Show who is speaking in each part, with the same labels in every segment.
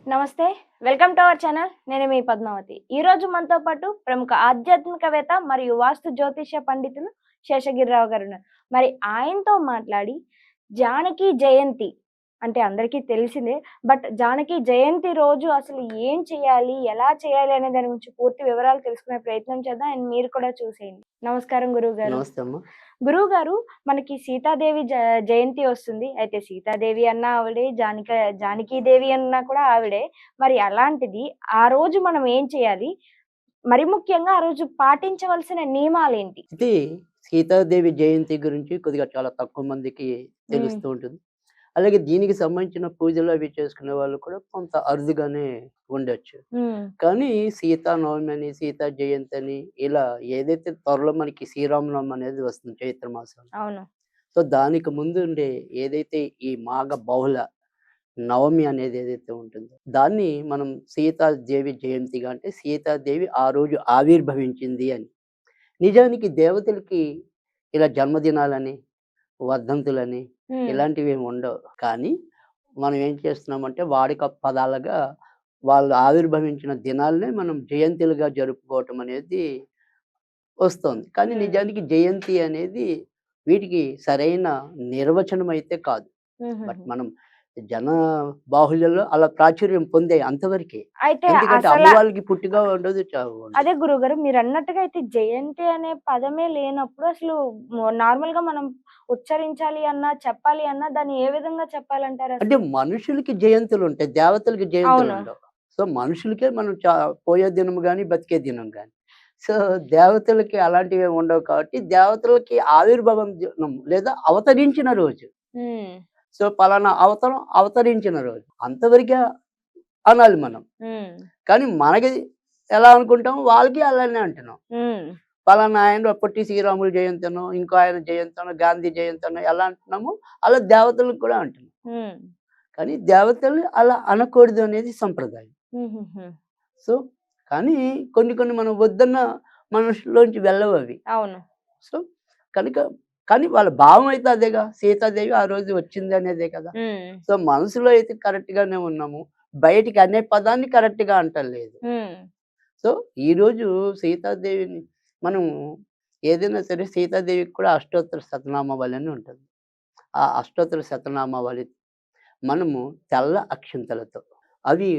Speaker 1: నమస్తే. Welcome to our channel. నేను మీ పద్మావతి. ఈరోజు మనతో పాటు ప్రముఖ ఆధ్యాత్మికవేత్త మరియు వాస్తు జ్యోతిష్య పండితులు శేషగిరిరావు గారున్నారు. మరి ఆయనతో మాట్లాడి జానకి జయంతి అంటే అందరికీ తెలిసిందే. బట్ జానకి జయంతి రోజు అసలు ఏం చేయాలి? ఎలా చేయాలి? అనే దాని గురించి పూర్తి వివరాలు తెలుసుకునే ప్రయత్నం చేద్దాం. అండ్ మీరు కూడా చూసేయండి. నమస్కారం గురువుగారు.
Speaker 2: నమస్తే అమ్మ.
Speaker 1: గురువుగారు, మనకి సీతాదేవి జయంతి వస్తుంది. అయితే సీతాదేవి అన్నా ఆవిడే, జానకీదేవి అన్నా కూడా ఆవిడే. మరి అలాంటిది ఆ రోజు మనం ఏం చేయాలి? మరి ముఖ్యంగా ఆ రోజు పాటించవలసిన నియమాలేంటి?
Speaker 2: ఇది సీతాదేవి జయంతి గురించి కొద్దిగా చాలా తక్కువ మందికి
Speaker 1: హ్మ్.
Speaker 2: తెలుస్తూ ఉంటుంది. అలాగే దీనికి సంబంధించిన పూజలు అవి చేసుకునే వాళ్ళు కూడా కొంత అరుదుగానే ఉండొచ్చు.
Speaker 1: హ్మ్.
Speaker 2: కానీ సీతానవమి అని, సీతా జయంతి అని ఇలా ఏదైతే త్వరలో మనకి శ్రీరామనవమి అనేది వస్తుంది చైత్ర మాసంలో.
Speaker 1: అవును.
Speaker 2: సో, దానికి ముందు ఉండే ఏదైతే ఈ మాఘ బహుళ నవమి అనేది ఏదైతే ఉంటుందో, దాన్ని మనం సీతాదేవి జయంతిగా అంటే సీతాదేవి ఆ రోజు ఆవిర్భవించింది అని. నిజానికి దేవతలకి ఇలా జన్మదినాలని, వర్ధంతులని
Speaker 1: హ్మ్.
Speaker 2: ఇలాంటివేమి ఉండవు. కానీ మనం ఏం చేస్తున్నామంటే వాడుక పదాలుగా వాళ్ళు ఆవిర్భవించిన దినాలనే మనం జయంతులుగా జరుపుకోవటం అనేది వస్తోంది. కానీ
Speaker 1: హ్మ్.
Speaker 2: నిజానికి జయంతి అనేది వీటికి సరైన నిర్వచనం అయితే కాదు. బట్
Speaker 1: హుహుహు.
Speaker 2: మనం జన బాహుళ్యంలో అలా ప్రాచుర్యం పొందాయి అంతవరకే.
Speaker 1: అయితే
Speaker 2: ఎందుకంటే అమ్మ వాళ్ళకి పుట్టుక ఉండదు, చావు
Speaker 1: అదే
Speaker 2: ఉండదు.
Speaker 1: గురువుగారు, మీరన్నట్టుగా అయితే జయంతి అనే పదమే లేనప్పుడు అసలు నార్మల్‌గా మనం ఉచ్చరించాలి అన్నా, చెప్పాలి అన్నా దాన్ని ఏ విధంగా
Speaker 2: అంటే
Speaker 1: చెప్పాలంటారసలు?
Speaker 2: మనుషులకి జయంతులుంటాయి. దేవతలకి
Speaker 1: అవును.
Speaker 2: జయంతులుండవు. సో, మనుషులకే మనం పోయే దినం గాని, బతికే దినం గాని. సో, దేవతలకి అలాంటివేమి ఉండవు కాబట్టి, దేవతలకి ఆవిర్భావం దినం లేదా అవతరించిన రోజు.
Speaker 1: హ్మ్.
Speaker 2: సో, పలానా అవతరించిన రోజు. అంతవరకే అనాలి మనం.
Speaker 1: హ్మ్.
Speaker 2: కానీ మనకి ఎలా అనుకుంటామో వాళ్ళకి అలానే అంటున్నాం.
Speaker 1: హ్మ్.
Speaker 2: పలానా ఆయన పొట్టి శ్రీరాములు జయంతనో, ఇంకో ఆయన జయంతనో, గాంధీ జయంతనో ఎలా అంటున్నామో, అలా దేవతలకు కూడా అంటున్నాం.
Speaker 1: హ్మ్.
Speaker 2: కానీ దేవతలు అలా అనకూడదు అనేది సంప్రదాయం.
Speaker 1: హుహుహు.
Speaker 2: సో, కానీ కొన్ని కొన్ని మనం వద్దన్న మనసులోంచి వెళ్ళవవి.
Speaker 1: అవును.
Speaker 2: సో, కనుక కానీ వాళ్ళ భావం అయితే అదేగా. సీతాదేవి ఆ రోజు వచ్చిందనేదే కదా!
Speaker 1: హ్మ్.
Speaker 2: సో, మనసులో అయితే కరెక్ట్‌గానే ఉన్నాము. బయటికి అనే పదాన్ని కరెక్ట్‌గా అంటలేదు.
Speaker 1: హ్మ్.
Speaker 2: సో, ఈరోజు సీతాదేవిని మనం ఏదైనా సరే సీతాదేవికి కూడా అష్టోత్తర శతనామావళి అని ఉంటుంది. ఆ అష్టోత్తర శతనామావళి మనము తెల్ల అక్షింతలతో అవి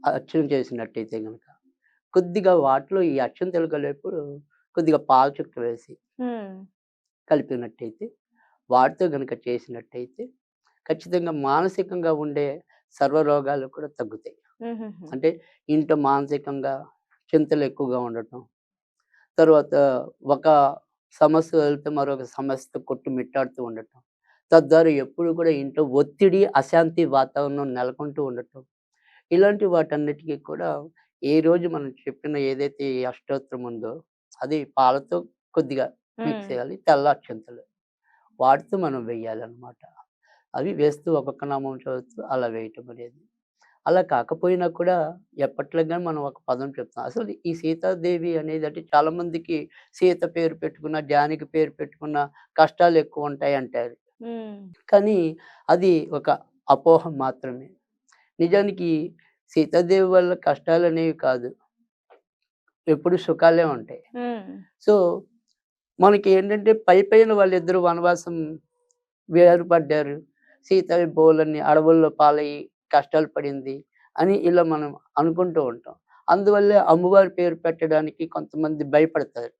Speaker 2: అర్చన చేసినట్టయితే గనక, కొద్దిగా వాటిలో ఈ అక్షింతలు కలిపుడు కొద్దిగా పాలు చుక్క వేసి
Speaker 1: హ్మ్.
Speaker 2: కలిపినట్టయితే, వాటితో గనక చేసినట్టయితే ఖచ్చితంగా మానసికంగా ఉండే సర్వ రోగాలు కూడా తగ్గుతాయి.
Speaker 1: హుహుహు.
Speaker 2: అంటే ఇంట్లో మానసికంగా చింతలు ఎక్కువగా ఉండటం, తర్వాత ఒక సమస్య వెళ్తే మరొక సమస్యతో కొట్టుమిట్టాడుతూ ఉండటం. తద్వారా ఎప్పుడు కూడా ఇంట్లో ఒత్తిడి, అశాంతి వాతావరణం నెలకొంటూ ఉండటం. ఇలాంటి వాటన్నిటికి కూడా ఏ రోజు మనం చెప్పిన ఏదైతే ఈ అష్టోత్తరం ఉందో, అది పాలతో కొద్దిగా మిక్స్
Speaker 1: హ్మ్.
Speaker 2: చేయాలి. తెల్ల అక్షింతలు వాటితో మనం వేయాలనమాట. అవి వేస్తూ ఒక్కొక్క నామం చదువుతూ అలా వేయటం అనేది. అలా కాకపోయినా కూడా ఎప్పట్లాగానే మనం ఒక పదం చెప్తాం. అసలు ఈ సీతాదేవి అనేది అంటే చాలామందికి సీత పేరు పెట్టుకున్న, జానకి పేరు పెట్టుకున్న కష్టాలు ఎక్కువుంటాయి అంటారు.
Speaker 1: హ్మ్.
Speaker 2: కానీ అది ఒక అపోహ మాత్రమే. నిజానికి సీతాదేవి వల్ల కష్టాలనేవి కాదు. ఎప్పుడు సుఖాలే ఉంటాయి.
Speaker 1: హ్మ్.
Speaker 2: సో, మనకి ఏంటంటే పైపైన వాళ్ళిద్దరూ వనవాసం వేరుపడ్డారు. సీత బోలెడన్ని అడవుల్లో పాలయ్యి కష్టాలు పడింది అని ఇలా మనం అనుకుంటూ ఉంటాం. అందువల్లే అమ్మవారి పేరు పెట్టడానికి కొంతమంది భయపడతారు.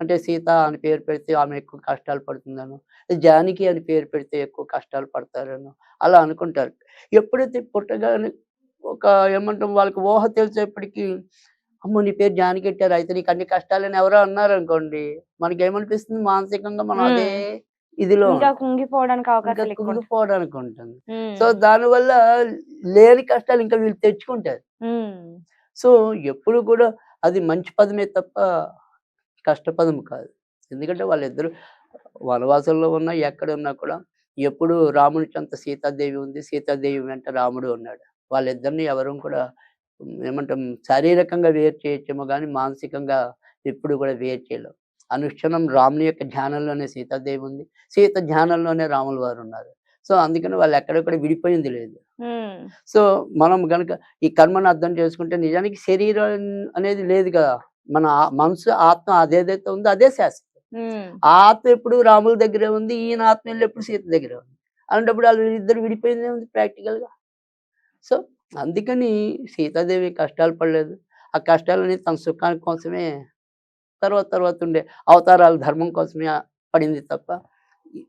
Speaker 2: అంటే సీత అని పేరు పెడితే ఆమె ఎక్కువ కష్టాలు పడుతుందనో, జానకి అని పేరు పెడితే ఎక్కువ కష్టాలు పడతారనో అలా అనుకుంటారు. ఎప్పుడైతే పుట్టగానే ఒక ఏమంటాం వాళ్ళకి ఊహ తెలిసేప్పటికి, అమ్మో! నీ పేరు జానకి ఎట్టారు అయితే నీకు అన్ని కష్టాలని ఎవరో అన్నారనుకోండి, మనకేమనిపిస్తుంది మానసికంగా మనం అదే
Speaker 1: హ్మ్.
Speaker 2: ఇదిలో
Speaker 1: ఇంకా
Speaker 2: ఉంటాం.
Speaker 1: కుంగిపోవడానికి
Speaker 2: ఇంకా
Speaker 1: అవకాశాలెక్కువుంటాయి.
Speaker 2: కుంగిపోవడానికి ఉంటుంది. సో,
Speaker 1: హ్మ్.
Speaker 2: దానివల్ల లేని కష్టాలు ఇంకా వీళ్ళు తెచ్చుకుంటారు.
Speaker 1: హ్మ్.
Speaker 2: సో, ఎప్పుడు కూడా అది మంచి పదమే తప్ప కష్టపదం కాదు. ఎందుకంటే వాళ్ళిద్దరూ వనవాసంలో ఉన్నా, ఎక్కడున్నా కూడా ఎప్పుడు రాముని చెంత సీతాదేవి ఉంది. సీతాదేవి వెంట రాముడు ఉన్నాడు. వాళ్ళిద్దరిని ఎవరు కూడా ఏమంటాం శారీరకంగా వేరు చేయొచ్చేమో గానీ, మానసికంగా ఎప్పుడు కూడా వేరు చేయలేం. అనుక్షణం రాముని యొక్క ధ్యానంలోనే సీతాదేవి ఉంది. సీత ధ్యానంలోనే రాముల వారున్నారు. సో అందుకని వాళ్ళు ఎక్కడెక్కడ విడిపోయింది లేదు.
Speaker 1: ఉమ్,
Speaker 2: సో మనం గనక ఈ కర్మను అర్థం చేసుకుంటే నిజానికి శరీరం అనేది లేదు కదా. మన మనసు ఆత్మ అదేదైతే ఉందో అదే శాశ్వతం.
Speaker 1: ఉమ్,
Speaker 2: ఆ ఆత్మ ఎప్పుడు రాముల దగ్గరే ఉంది, ఈయన ఆత్మ వెళ్ళి ఎప్పుడు సీత దగ్గరే ఉంది. అలాంటప్పుడు వాళ్ళు ఇద్దరు విడిపోయిందే ఉంది ప్రాక్టికల్గా. సో అందుకని సీతాదేవి కష్టాలు పడలేదు. ఆ కష్టాలని తన సుఖానికి కోసమే తర్వాత తర్వాత ఉండే అవతారాల ధర్మం కోసమే పడింది తప్ప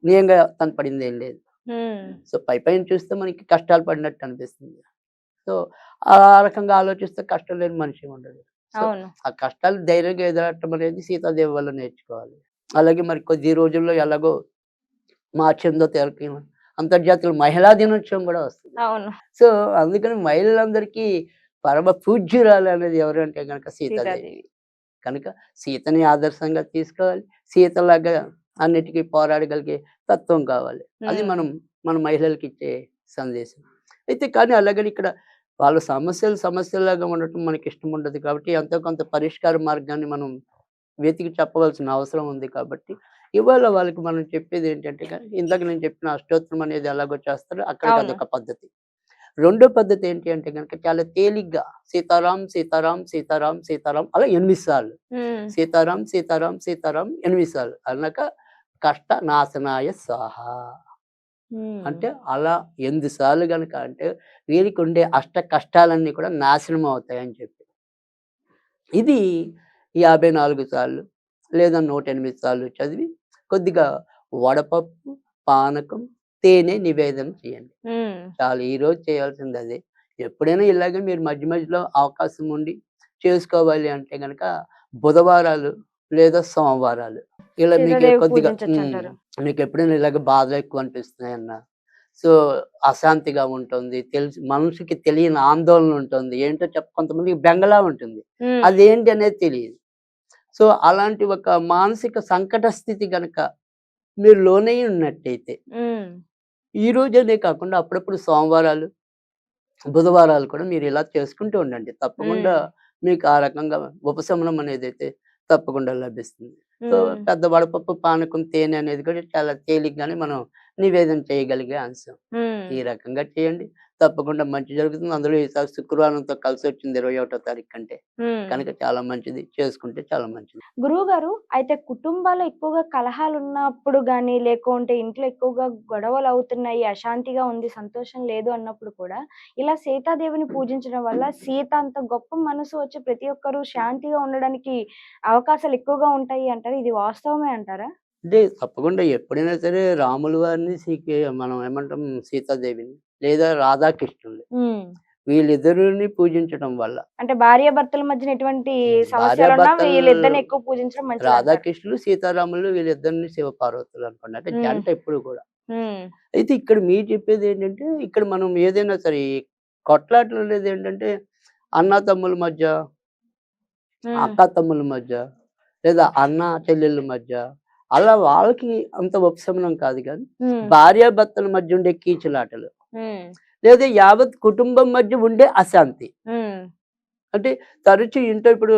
Speaker 2: నిజంగా తను పడింది ఏం లేదు.
Speaker 1: ఉమ్,
Speaker 2: సో పైన చూస్తే మనకి కష్టాలు పడినట్టు అనిపిస్తుంది. సో ఆ రకంగా ఆలోచిస్తే కష్టం లేని మనిషి ఉండడు. సో
Speaker 1: అవును.
Speaker 2: ఆ కష్టాలు ధైర్యంగా ఎదురట్టం అనేది సీతాదేవి వల్ల నేర్చుకోవాలి. అలాగే మరి కొద్ది రోజుల్లో ఎలాగో మార్చి 8వ తారీఖున అంతర్జాతీయ మహిళా దినోత్సవం కూడా వస్తుంది.
Speaker 1: అవును.
Speaker 2: సో అందుకని మహిళలందరికీ పరమ పూజ్యురాలు అనేది ఎవరు అంటే గనక సీతాదేవి.
Speaker 1: సీతాదేవి.
Speaker 2: కనుక సీతని ఆదర్శంగా తీసుకోవాలి. సీతలాగా అన్నిటికీ పోరాడగలిగే తత్వం కావాలి. అది
Speaker 1: ఉమ్,
Speaker 2: మన మహిళలకి ఇచ్చే సందేశం. అయితే కానీ అలాగని ఇక్కడ వాళ్ళ సమస్యల్లాగా ఉండటం మనకి ఇష్టం ఉండదు కాబట్టి ఎంతో కొంత పరిష్కార మార్గాన్ని మనం వెతికి చెప్పవలసిన అవసరం ఉంది కాబట్టి ఇవాళ వాళ్ళకి మనం చెప్పేది ఏంటంటే ఇందాక నేను చెప్పిన అష్టోత్తరం అనేది ఎలాగో చేస్తారో అక్కడికి
Speaker 1: అవును.
Speaker 2: అదొక పద్ధతి. రెండో పద్ధతి ఏంటి అంటే గనక చాలా తేలిగ్గా సీతారాం, సీతారాం, సీతారాం, సీతారాం అలా 8 సార్లు.
Speaker 1: ఉమ్,
Speaker 2: సీతారాం, సీతారాం, సీతారాం 8 సార్లు. అన్నాక కష్ట నాశనాయ స్వాహా.
Speaker 1: ఉమ్,
Speaker 2: అంటే అలా 8 సార్లు గనక అంటే వీరికి ఉండే అష్ట కష్టాలన్నీ కూడా నాశనం అవుతాయని చెప్పి. ఇది 54 సార్లు లేదా 108 సార్లు చదివి కొద్దిగా వడపప్పు, పానకం, తేనె నివేదన చేయండి.
Speaker 1: ఉమ్,
Speaker 2: చాలు ఈరోజు చేయాల్సింది అదే. ఎప్పుడైనా ఇలాగే మీరు మధ్య మధ్యలో అవకాశం ఉండి చేసుకోవాలి అంటే గనక బుధవారాలు లేదా సోమవారాలు ఇలా మీకు
Speaker 1: సీతాదేవి
Speaker 2: కొద్దిగా
Speaker 1: పూజించొచ్చు అంటారు.
Speaker 2: మీకు ఎప్పుడైనా ఇలాగ బాధలు ఎక్కువ అనిపిస్తున్నాయన్నా, సో అశాంతిగా ఉంటుంది. మనిషికి తెలియని ఆందోళన ఉంటుంది. ఏంటో కొంతమందికి బెంగలా ఉంటుంది.
Speaker 1: ఉమ్,
Speaker 2: అదేంటి అనేది తెలీదు. సో అలాంటి ఒక మానసిక సంకట స్థితి గనక మీరు లోనై ఉన్నట్టయితే
Speaker 1: ఉమ్,
Speaker 2: ఈ రోజనే కాకుండా అప్పుడప్పుడు సోమవారాలు, బుధవారాలు కూడా మీరు ఇలా చేసుకుంటూ ఉండండి. తప్పకుండా
Speaker 1: ఉమ్,
Speaker 2: మీకు ఆ రకంగా ఉపశమనం అనేదైతే తప్పకుండా లభిస్తుంది. సో
Speaker 1: ఉమ్,
Speaker 2: పెద్ద వడపప్పు, పానకం, తేనె అనేది కూడా చాలా తేలిగ్గానే మనం నివేదన చేయగలిగే అంశం.
Speaker 1: ఉమ్.
Speaker 2: ఈ రకంగా చేయండి. తప్పకుండా మంచి జరుగుతుంది. అందులో ఈసారి శుక్రవారంతో కలిసొచ్చింది 21వ తారీఖు కంటే.
Speaker 1: హ్మ్.
Speaker 2: కనుక చాలా మంచిది. చేసుకుంటే చాలా మంచిది.
Speaker 1: గురువుగారు అయితే కుటుంబాల్లో ఎక్కువగా కలహాలున్నప్పుడు గాని, లేకుంటే ఇంట్లో ఎక్కువగా గొడవలవుతున్నాయి, అశాంతిగా ఉంది, సంతోషం లేదు అన్నప్పుడు కూడా ఇలా సీతాదేవిని పూజించడం వల్ల సీత అంత గొప్ప మనసు వచ్చి ప్రతి ఒక్కరు శాంతిగా ఉండడానికి అవకాశాలు ఎక్కువగా ఉంటాయి అంటారు. ఇది వాస్తవమే అంటారా?
Speaker 2: అంటే తప్పకుండా ఎప్పుడైనా సరే రాములు వారిని మనం ఏమంటాం సీతాదేవిని లేదా రాధాకృష్ణుల్ని
Speaker 1: హ్మ్.
Speaker 2: వీళ్ళిద్దరిని పూజించడం వల్ల
Speaker 1: అంటే భార్యాభర్తల మధ్యన ఎటువంటి సమస్యలున్నా
Speaker 2: భార్యాభర్తలు
Speaker 1: వీళ్ళిద్దరిని ఎక్కువ పూజించడం మంచిదంటారు.
Speaker 2: రాధాకృష్ణులు, సీతారాములు వీళ్ళిద్దరిని శివపార్వతులు అనుకోండి. అంటే
Speaker 1: హ్మ్.
Speaker 2: జంట ఎప్పుడు కూడా.
Speaker 1: హ్మ్.
Speaker 2: అయితే ఇక్కడ మీరు చెప్పేది ఏంటంటే ఇక్కడ మనం ఏదైనా సరే ఈ కొట్లాటలు అనేది ఏంటంటే అన్న తమ్ముల మధ్య,
Speaker 1: హ్మ్.
Speaker 2: అక్క తమ్ముల మధ్య లేదా అన్న చెల్లెళ్ళ మధ్య అలా వాళ్ళకి అంత ఉపశమనం కాదు కానీ
Speaker 1: హ్మ్.
Speaker 2: భార్యాభర్తల మధ్య ఉండే కీచులాటలు
Speaker 1: హ్మ్.
Speaker 2: లేదా యావత్ కుటుంబం మధ్య ఉండే అశాంతి.
Speaker 1: హ్మ్.
Speaker 2: అంటే తరచు ఇంట్లో ఇప్పుడు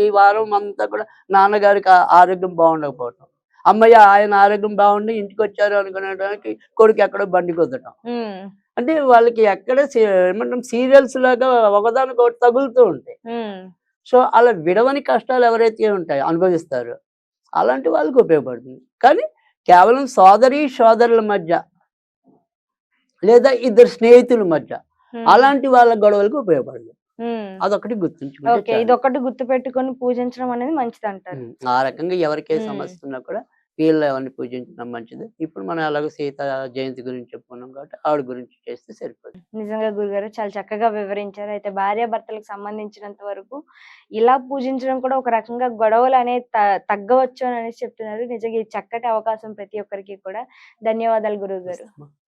Speaker 2: ఈ వారం అంతా కూడా నాన్నగారికి ఆరోగ్యం బాగుండకపోవటం. అమ్మయ్య ఆయన ఆరోగ్యం బాగుండి ఇంటికొచ్చారు అనుకునేటానికి కొడుకు ఎక్కడో బండి గుద్దటం.
Speaker 1: హ్మ్.
Speaker 2: అంటే వాళ్ళకి ఎక్కడ ఏమంటాం సీరియల్స్ లాగా ఒకదానికొకటి తగులుతూ ఉంటాయి.
Speaker 1: హ్మ్.
Speaker 2: సో అలా విడవని కష్టాలు ఎవరైతే ఉంటాయో అనుభవిస్తారో అలాంటి వాళ్ళకి ఉపయోగపడుతుంది. కానీ కేవలం సోదరుల మధ్య లేదా ఇద్దరు స్నేహితుల మధ్య
Speaker 1: హ్మ్.
Speaker 2: అలాంటి వాళ్ళ గొడవలకు ఉపయోగపడదు.
Speaker 1: హ్మ్.
Speaker 2: అదొకటి గుర్తుంచుకుంటే
Speaker 1: ఓకే.
Speaker 2: చాలు.
Speaker 1: ఇదొక్కటి గుర్తుపెట్టుకొని పూజించడం అనేది మంచిదంటారు.
Speaker 2: ఆ రకంగా ఎవరికి ఏ
Speaker 1: హ్మ్.
Speaker 2: సమస్య ఉన్నా కూడా వీళ్ళని పూజించడం మంచిది. ఇప్పుడు మనం ఎలాగో సీత జయంతి గురించి చెప్పుకున్నాం కాబట్టి ఆవిడ గురించి చేస్తే సరిపోతుంది.
Speaker 1: నిజంగా గురుగారు చాలా చక్కగా వివరించారు. అయితే భార్యాభర్తలకు సంబంధించినంత వరకు ఇలా పూజించడం కూడా ఒక రకంగా గొడవలనేవి తగ్గవచ్చు అని అనేసి చెప్తున్నారు. నిజంగా ఈ చక్కటి అవకాశం ప్రతి ఒక్కరికి కూడా. ధన్యవాదాలు గురువుగారు.